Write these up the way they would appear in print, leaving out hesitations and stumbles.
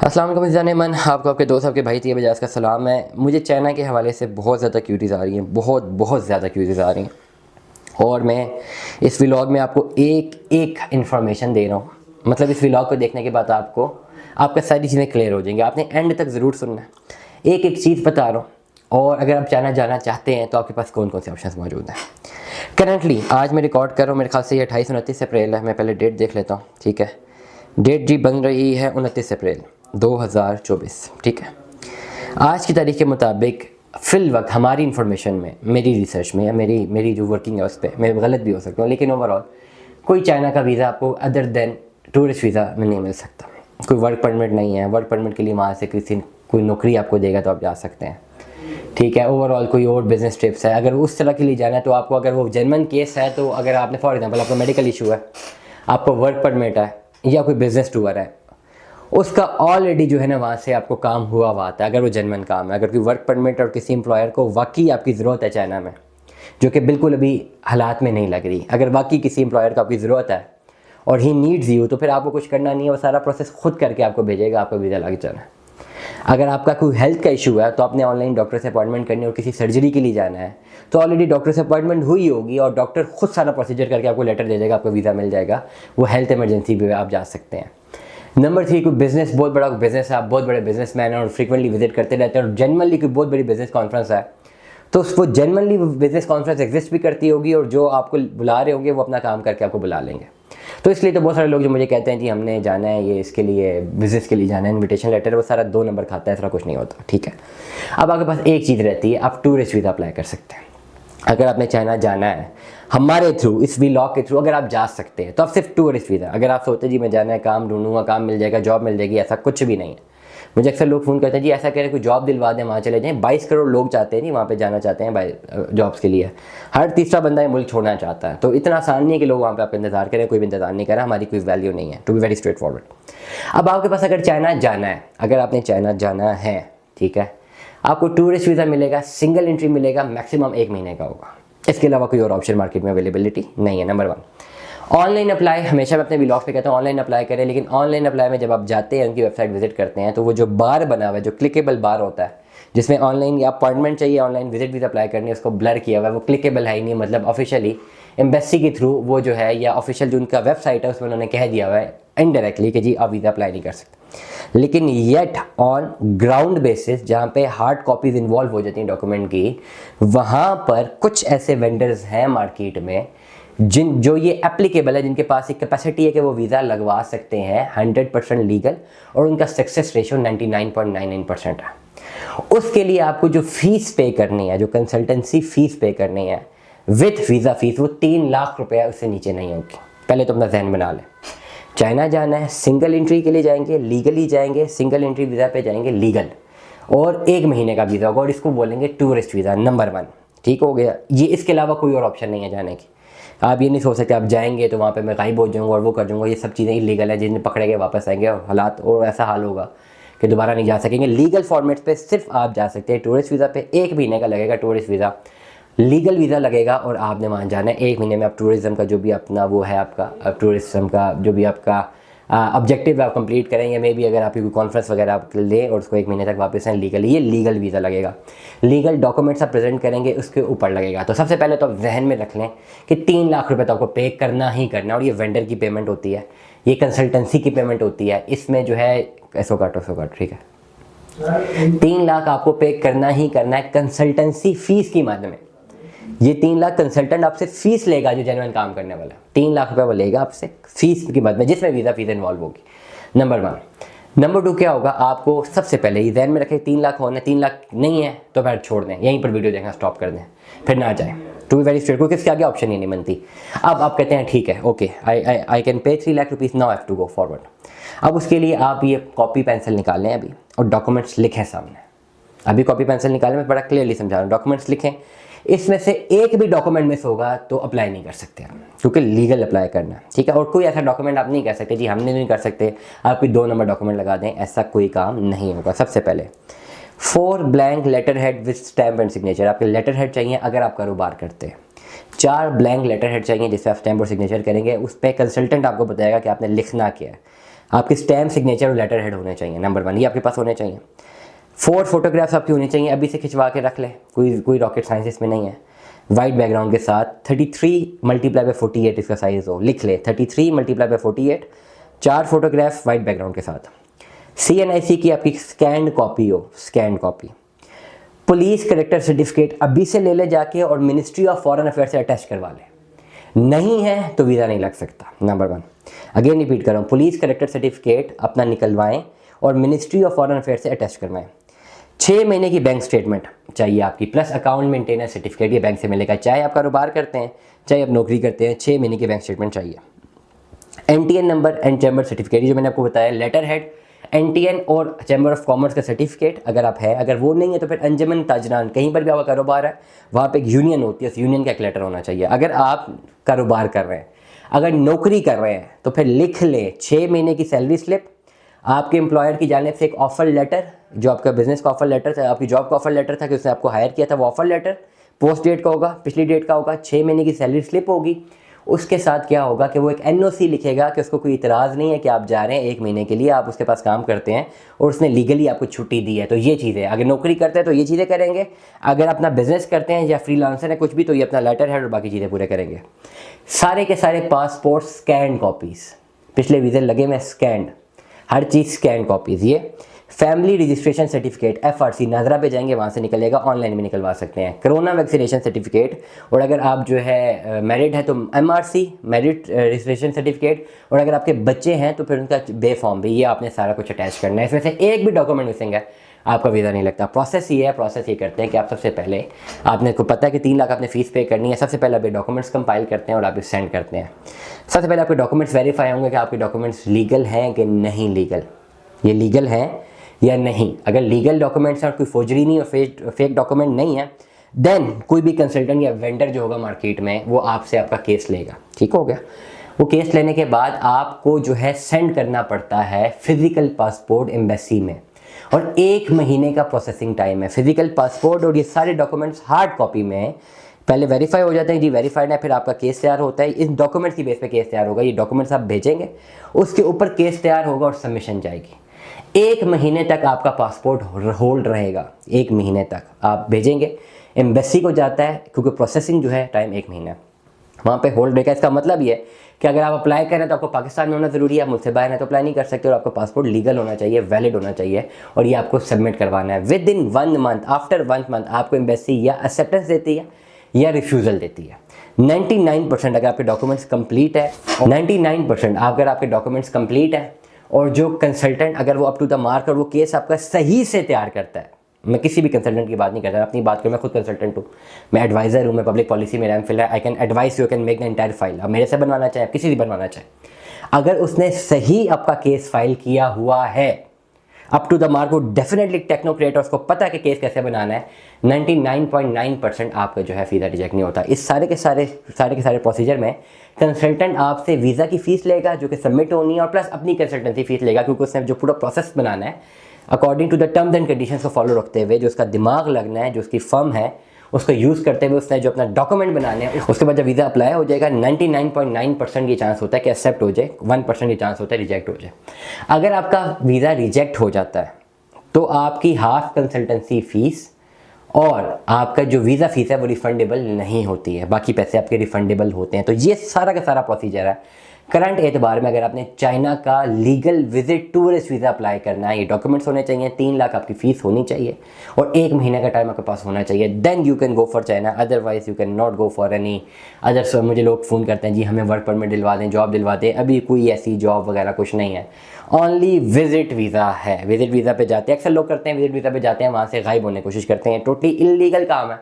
अस्सलाम वालेकुम जाने मन आपको आपके दोस्त आपके भाई तीय बजाज का सलाम है। मुझे चाइना के हवाले से बहुत ज़्यादा क्यूरीज़ आ रही हैं, बहुत ज़्यादा क्यूरीज़ आ रही हैं और मैं इस व्लॉग में आपको एक एक इन्फॉर्मेशन दे रहा हूँ। मतलब इस व्लॉग को देखने के बाद आपको आपका सारी चीज़ें क्लियर हो जाएंगी। आपने एंड तक ज़रूर सुनना है, एक एक चीज़ बता रहा हूँ। और अगर आप चाइना जाना चाहते हैं तो आपके पास कौन कौन से ऑप्शन मौजूद हैं। करंटली आज मैं रिकॉर्ड कर रहा हूँ, मेरे ख्याल से ये 28-29 अप्रैल है। मैं पहले डेट देख लेता हूँ, ठीक है। डेट जी बन रही है 29 अप्रैल 2024, ठीक है। आज की तारीख के मुताबिक फिल वक्त हमारी इन्फॉर्मेशन में, मेरी रिसर्च में या मेरी जो वर्किंग है उस पर मैं गलत भी हो सकता हूँ, लेकिन ओवरऑल कोई चाइना का वीज़ा आपको अदर देन टूरिस्ट वीज़ा में नहीं मिल सकता। कोई वर्क परमिट नहीं है। वर्क परमिट के लिए वहाँ से कोई नौकरी आपको देगा तो आप जा सकते हैं, ठीक है। ओवरऑल कोई और बिजनेस ट्रिप्स है, अगर उस तरह के लिए जाना है तो आपको, अगर वो जेन्युइन केस है तो अगर आपने फॉर एग्जांपल आपको मेडिकल इशू है, आपको वर्क परमिट है या कोई बिजनेस टूर है, उसका ऑलरेडी जो है ना वहाँ से आपको काम हुआ आता है अगर वो जेन्युइन काम है। अगर कोई वर्क परमिट और किसी एम्प्लॉयर को वाकई आपकी ज़रूरत है चाइना में, जो कि बिल्कुल अभी हालात में नहीं लग रही, अगर वाकई किसी एम्प्लॉयर को आपकी ज़रूरत है और ही नीड्स यू, तो फिर आपको कुछ करना नहीं है, वो सारा प्रोसेस खुद करके आपको भेजेगा, आपका वीज़ा लग जाना है। अगर आपका कोई हेल्थ का इशू है तो आपने ऑनलाइन डॉक्टर से अपॉइंटमेंट करनी है और किसी सर्जरी के लिए जाना है तो ऑलरेडी डॉक्टर से अपॉइंटमेंट हुई होगी और डॉक्टर खुद सारा प्रोसीजर करके आपको लेटर दे देगा, आपको वीज़ा मिल जाएगा। वो हेल्थ इमरजेंसी भी आप जा सकते हैं। नंबर 3, कोई बिजनेस, बहुत बड़ा बिजनेस है, आप बहुत बड़े बिजनेसमैन हैं और फ्रीक्वेंटली विजिट करते रहते हैं और जनरली कोई बहुत बड़ी बिजनेस कॉन्फ्रेंस है तो वो जनरली बिजनेस कॉन्फ्रेंस एग्जिस्ट भी करती होगी और जो आपको बुला रहे होंगे वो अपना काम करके आपको बुला लेंगे। तो इसलिए तो बहुत सारे लोग जो मुझे कहते हैं कि हमने जाना है ये इसके लिए, बिज़नेस के लिए जाना है, इनविटेशन लेटर, वो सारा 2 नंबर खाता है, ऐसा कुछ नहीं होता, ठीक है। अब आपके पास एक चीज़ रहती है, आप टूरिस्ट वीज़ा अप्लाई कर सकते हैं। अगर आपने चाइना जाना है हमारे थ्रू, इस व्लॉग के थ्रू अगर आप जा सकते हैं तो आप सिर्फ टूरिस्ट वीज़ा, अगर आप सोचते जी मैं जाना है, काम ढूंढूंगा, काम मिल जाएगा, जॉब मिल जाएगी, ऐसा कुछ भी नहीं है। मुझे अक्सर लोग फ़ोन करते हैं जी ऐसा कह रहे हैं कोई जॉब दिलवा दें, वहाँ चले जाएँ। 22 करोड़ लोग चाहते हैं जी वहाँ पे जाना चाहते हैं जॉब्स के लिए। हर तीसरा बंदा ये मुल्क छोड़ना चाहता है, तो इतना आसान नहीं है कि लोग वहाँ पे आपका इंतज़ार करें। कोई भी इंतज़ार नहीं कर रहा, हमारी कोई वैल्यू नहीं है, to be very straight forward. अब आपके पास अगर चाइना जाना है, अगर आपने चाइना जाना है, ठीक है, आपको टूरिस्ट वीज़ा मिलेगा, सिंगल एंट्री मिलेगा, मैक्सिमम 1 महीने का होगा। इसके अलावा कोई और ऑप्शन मार्केट में अवेलेबिलिटी नहीं है। Number 1, online apply. हमेशा मैं अपने व्लॉग्स पे कहता हूँ ऑनलाइन अप्लाई करें, लेकिन ऑनलाइन अप्लाई में जब आप जाते हैं, उनकी वेबसाइट विजिट करते हैं, तो वो जो बार बना हुआ है, जो क्लिकेबल बार होता है, जिसमें ऑनलाइन या अपॉइंटमेंट चाहिए, ऑनलाइन विजिट भी अप्लाई करनी है, उसको ब्लर किया हुआ है, वो क्लिकेबल है ही नहीं। मतलब ऑफिशियली एम्बेसी के थ्रू वो जो है, या ऑफिशियल जो उनका वेबसाइट है उसमें उन्होंने कह दिया हुआ है इनडायरेक्टली कि जी आप वीज़ा अप्लाई नहीं कर सकते। लेकिन येट ऑन ग्राउंड बेसिस, जहाँ पे हार्ड कॉपीज इन्वॉल्व हो जाती हैं डॉक्यूमेंट की, वहाँ पर कुछ ऐसे वेंडर्स हैं मार्केट में जो ये एप्लीकेबल है, जिनके पास एक कैपेसिटी है कि वो वीज़ा लगवा सकते हैं 100% लीगल, और उनका सक्सेस रेशियो 99.99% है। उसके लिए आपको जो फीस पे करनी है, जो कंसल्टेंसी फीस पे करनी है विथ वीज़ा फीस, वो 3 लाख रुपया, उससे नीचे नहीं होगी। पहले तो अपना जहन बना लें। चाइना जाना है, सिंगल एंट्री के लिए जाएंगे, लीगली जाएंगे, सिंगल एंट्री वीज़ा पे जाएंगे लीगल, और 1 महीने का वीज़ा होगा और इसको बोलेंगे टूरिस्ट वीज़ा। नंबर 1, ठीक हो गया ये। इसके अलावा कोई और ऑप्शन नहीं है जाने की। आप ये नहीं सोच सकते आप जाएंगे तो वहाँ पे मैं गायब हो जाऊँगा और वो कर दूँगा। ये सब चीज़ें इलीगल है, जिन्हें पकड़े के वापस आएंगे और हालात और ऐसा हाल होगा कि दोबारा नहीं जा सकेंगे। लीगल फॉर्मेट्स पे सिर्फ आप जा सकते हैं। टूरिस्ट वीज़ा पे 1 महीने का लगेगा टूरिस्ट वीज़ा, लीगल वीज़ा लगेगा और आपने वहाँ जाना है। 1 महीने में आप टूरिज़्म का जो भी अपना वो है, आपका टूरिज़्म का जो भी आपका ऑब्जेक्टिव आप कंप्लीट करेंगे। मे बी अगर आपकी कोई कॉन्फ्रेंस वगैरह आप लें और उसको 1 महीने तक वापस आए लीगली, ये लीगल वीज़ा लगेगा। लीगल डॉक्यूमेंट्स आप प्रेजेंट करेंगे, उसके ऊपर लगेगा। तो सबसे पहले तो आप जहन में रख लें कि 3 लाख रुपए तो आपको पे करना ही करना है, और ये वेंडर की पेमेंट होती है, ये कंसल्टेंसी की पेमेंट होती है। इसमें जो है 100 काट, ठीक है, 3 लाख आपको पे करना ही करना है कंसल्टेंसी फीस की माध्यम में। ये 3 लाख कंसल्टेंट आपसे फीस लेगा, जो जेन्युइन काम करने वाला 3 लाख रुपए वो लेगा आपसे फीस की मद में, जिसमें वीज़ा फीस इन्वॉल्व होगी। नंबर 1। नंबर 2 क्या होगा, आपको सबसे पहले ये ध्यान में रखें 3 लाख होना, 3 लाख नहीं है तो फिर छोड़ दें, यहीं पर वीडियो देखना स्टॉप कर दें, फिर ना जाए। टू बी वेरी स्ट्रेट, क्योंकि इसके आगे ऑप्शन ही नहीं बनती। अब आप कहते हैं ठीक है, okay, I can pay 3 lakh rupees, now I have to go forward. अब उसके लिए आप ये कॉपी पेंसिल निकाल लें अभी और डॉक्यूमेंट्स लिखें सामने। अभी कॉपी पेंसिल निकालें, मैं बड़ा क्लियरली समझा रहा हूँ। डॉक्यूमेंट्स लिखें, इसमें से एक भी डॉक्यूमेंट मिस होगा तो अप्लाई नहीं कर सकते आप, क्योंकि लीगल अप्लाई करना है, ठीक है। और कोई ऐसा डॉक्यूमेंट आप नहीं कर सकते जी हमने नहीं कर सकते, आप कोई 2 नंबर डॉक्यूमेंट लगा दें, ऐसा कोई काम नहीं होगा। सबसे पहले 4 blank letter head with stamp and signature, आपके लेटर हेड चाहिए अगर आप कारोबार करते हैं। 4 ब्लैंक लेटर हेड चाहिए जिससे आप स्टैम्प और सिग्नेचर करेंगे। उस पर कंसल्टेंट आपको बताएगा कि आपने लिखना क्या है। आपके स्टैम्प, सिग्नेचर और लेटर हेड होने चाहिए, नंबर 1 ये आपके पास होने चाहिए। 4 फोटोग्राफ्स आपकी होनी चाहिए, अभी से खिंचवा के रख लें, कोई रॉकेट साइंस इसमें नहीं है। वाइट बैकग्राउंड के साथ 33 × 48 इसका साइज़ हो, लिख ले 33 × 48, 4 फोटोग्राफ वाइट बैकग्राउंड के साथ। CNIC की आपकी स्कैंड कॉपी हो, scanned copy. Police character certificate अभी से ले ले जाके और मिनिस्ट्री ऑफ फॉरेन अफेयर से अटैच करवा ले, नहीं है तो वीज़ा नहीं लग सकता, नंबर 1। अगेन रिपीट कर रहा हूँ, पुलिस कैरेक्टर सर्टिफिकेट अपना निकलवाएं और मिनिस्ट्री ऑफ फॉरेन अफेयर से अटैच करवाएं। 6 महीने की बैंक स्टेटमेंट चाहिए आपकी, प्लस अकाउंट मेंटेनेंस सर्टिफिकेट, ये बैंक से मिलेगा, चाहे आप कारोबार करते हैं चाहे आप नौकरी करते हैं, 6 महीने की बैंक स्टेटमेंट चाहिए। NTN number and chamber certificate, जो मैंने आपको बताया, लेटर हेड, NTN और चैम्बर ऑफ कॉमर्स का सर्टिफिकेट अगर आप है, अगर वो नहीं है तो फिर अंजमन ताजरान, कहीं पर भी आपका कारोबार है वहाँ पे एक यूनियन होती है, उस यूनियन का एक लेटर होना चाहिए। अगर आप कारोबार कर रहे हैं, अगर नौकरी कर रहे हैं तो फिर लिख ले 6 महीने की सैलरी स्लिप, आपके एम्प्लॉयर की जानिब से एक ऑफर लेटर, जो आपका बिजनेस का ऑफर लेटर था, आपकी जॉब का ऑफर लेटर था कि उसने आपको हायर किया था, वो ऑफर लेटर पोस्ट डेट का होगा, पिछली डेट का होगा, 6 महीने की सैलरी स्लिप होगी। उसके साथ क्या होगा कि वो एक NOC लिखेगा कि उसको कोई इतराज़ नहीं है कि आप जा रहे हैं 1 महीने के लिए, आप उसके पास काम करते हैं और उसने लीगली आपको छुट्टी दी है। तो ये चीज़ें, अगर नौकरी करते हैं तो ये चीज़ें करेंगे, अगर अपना बिजनेस करते हैं या फ्रीलांसर है कुछ भी, तो ये अपना लेटर हेड और बाकी चीज़ें पूरे करेंगे। सारे के सारे पासपोर्ट स्कैन कॉपीज़, पिछले वीज़े लगे हुए स्कैंड, हर चीज़ स्कैन कॉपीज़। ये फैमिली रजिस्ट्रेशन सर्टिफिकेट FRC, नाजरा पे जाएंगे वहाँ से निकलेगा, ऑनलाइन भी निकलवा सकते हैं। कोरोना वैक्सीनेशन सर्टिफिकेट, और अगर आप जो है मैरिड है तो MRC, मैरिड रजिस्ट्रेशन सर्टिफिकेट, और अगर आपके बच्चे हैं तो फिर उनका बे फॉर्म भी, ये आपने सारा कुछ अटैच करना है। इसमें से एक भी डॉक्यूमेंट मिसिंग है, आपका वीज़ा नहीं लगता। प्रोसेस ये है, प्रोसेस ये करते हैं कि आप सबसे पहले, आपने को पता है कि 3 लाख आपने फ़ीस पे करनी है, सबसे पहले आप ये डॉक्यूमेंट्स कंपाइल करते हैं और आप सेंड करते हैं। सबसे पहले आपके डॉक्यूमेंट्स वेरीफाई होंगे कि आपके डॉक्यूमेंट्स लीगल हैं कि नहीं लीगल, ये लीगल हैं या नहीं। अगर लीगल डॉक्यूमेंट्स हैं और कोई फोर्जरी नहीं और फेक डॉक्यूमेंट नहीं है, देन कोई भी कंसल्टेंट या वेंडर जो होगा मार्केट में वो आपसे आपका केस लेगा, ठीक हो गया। वो केस लेने के बाद आपको जो है सेंड करना पड़ता है फिजिकल पासपोर्ट एम्बेसी में, और 1 महीने का प्रोसेसिंग टाइम है। फिजिकल पासपोर्ट और ये सारे डॉक्यूमेंट्स हार्ड कॉपी में पहले वेरीफाई हो जाते हैं, जी वेरीफाइड है, फिर आपका केस तैयार होता है। इन डॉक्यूमेंट्स की बेस पे केस तैयार होगा, ये डॉक्यूमेंट्स आप भेजेंगे, उसके ऊपर केस तैयार होगा और सबमिशन जाएगी। 1 महीने तक आपका पासपोर्ट होल्ड रहेगा, 1 महीने तक आप भेजेंगे, एम्बेसी को जाता है, क्योंकि प्रोसेसिंग जो है टाइम 1 महीना वहाँ पे होल्ड रहेगा। इसका मतलब ये है कि अगर आप अप्लाई करें तो आपको पाकिस्तान में होना ज़रूरी है, आप मुझसे बाहर हैं तो अप्लाई नहीं कर सकते, और आपका पासपोर्ट लीगल होना चाहिए, वैलिड होना चाहिए, और ये आपको सबमिट करवाना है with in 1 month. After 1 month आपको एम्बेसी या एक्सेप्टेंस देती है या रिफ्यूज़ल देती है। 99% अगर आपके डॉक्यूमेंट्स कंप्लीट है, 99% अगर आपके डॉक्यूमेंट्स कंप्लीट है और जो कंसल्टेंट अगर वो अप टू द मार्क और वो केस आपका सही से तैयार करता है, मैं किसी भी कंसल्टेंट की बात नहीं करता, अपनी बात करूँ, मैं खुद कंसल्टेंट हूँ, मैं एडवाइज़र हूँ, मैं पब्लिक पॉलिसी में एमफिल है, I can advice you can make the entire file. अब मेरे से बनवाना चाहे, किसी से बनवाना चाहे, अगर उसने सही आपका केस फाइल किया हुआ है अप टू द मार्क, वो डेफिनेटली टेक्नोक्रेट, उसको पता है कि केस कैसे बनाना है, 99.9% आपका जो है वीज़ा रिजेक्ट नहीं होता। इस सारे के सारे प्रोसीजर में कंसल्टेंट आपसे वीज़ा की फ़ीस लेगा जो कि सबमिट होनी है, और प्लस अपनी कंसल्टेंसी फ़ीस लेगा, क्योंकि उसने जो पूरा प्रोसेस बनाना है according to the terms and conditions को फॉलो रखते हुए, जो उसका दिमाग लगना है, जो उसकी फर्म है, उसको यूज़ करते हुए उसने जो अपना डॉक्यूमेंट बनाने हैं, उसके बाद जब वीज़ा अप्लाई हो जाएगा 99.9% ये चांस होता है कि एक्सेप्ट हो जाए, 1% ये चांस होता है रिजेक्ट हो जाए। अगर आपका वीज़ा रिजेक्ट हो जाता है तो आपकी हाफ कंसल्टेंसी फ़ीस और आपका जो वीज़ा फ़ीस है वो रिफ़ंडेबल नहीं होती है, बाकी पैसे आपके रिफ़ंडेबल होते हैं। तो ये सारा का सारा प्रोसीजर है। करंट एतबार में अगर आपने चाइना का legal visit tourist visa apply करना है, ये डॉक्यूमेंट्स होने चाहिए, 3 लाख आपकी फ़ीस होनी चाहिए और 1 महीने का टाइम आपके पास होना चाहिए, then you can go for China, otherwise you can not go for any other. मुझे लोग फ़ोन करते हैं, जी हमें वर्क परमिट दिलवा दें, जॉब दिलवा दें, अभी कोई ऐसी जॉब वगैरह कुछ नहीं है, ओनली विजिट वीज़ा है। विजिट वीज़ा पे जाते हैं, अक्सर लोग करते हैं, विजिट वीज़ा पे जाते हैं, वहाँ से गायब होने की कोशिश करते हैं, टोटली इलीगल काम है,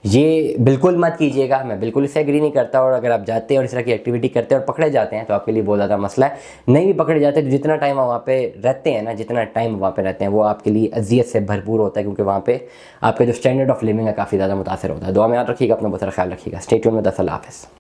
ये बिल्कुल मत कीजिएगा, मैं बिल्कुल इससे एग्री नहीं करता। और अगर आप जाते हैं और इस तरह की एक्टिविटी करते हैं और पकड़े जाते हैं तो आपके लिए बहुत ज़्यादा मसला है। नहीं भी पकड़े जाते तो जितना टाइम वहाँ पे रहते हैं ना, जितना टाइम वहाँ पे रहते हैं वो आपके लिए अजियत से भरपूर होता है, क्योंकि वहाँ पे आपका जो स्टैंडर्ड ऑफ लिविंग है काफ़ी ज़्यादा मुतासर होता है। दुआ में याद रखिएगा, अपना बहुत सारा ख्याल रखिएगा। स्टे ट्यून्ड विद अस, अल्लाह हाफ़िज़।